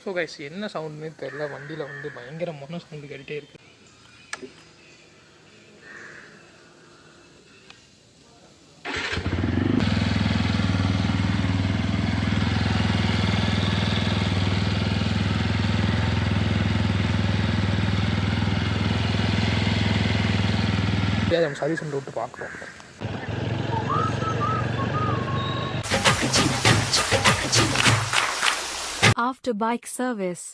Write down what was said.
So guys என்ன சவுண்டுன்னு தெரில, வண்டியில் வந்து பயங்கரமான சவுண்டு கேட்டுகிட்டே இருக்குது. நம்ம சர்வீஸ் சென்டர் விட்டு பார்க்குறோம். After bike service.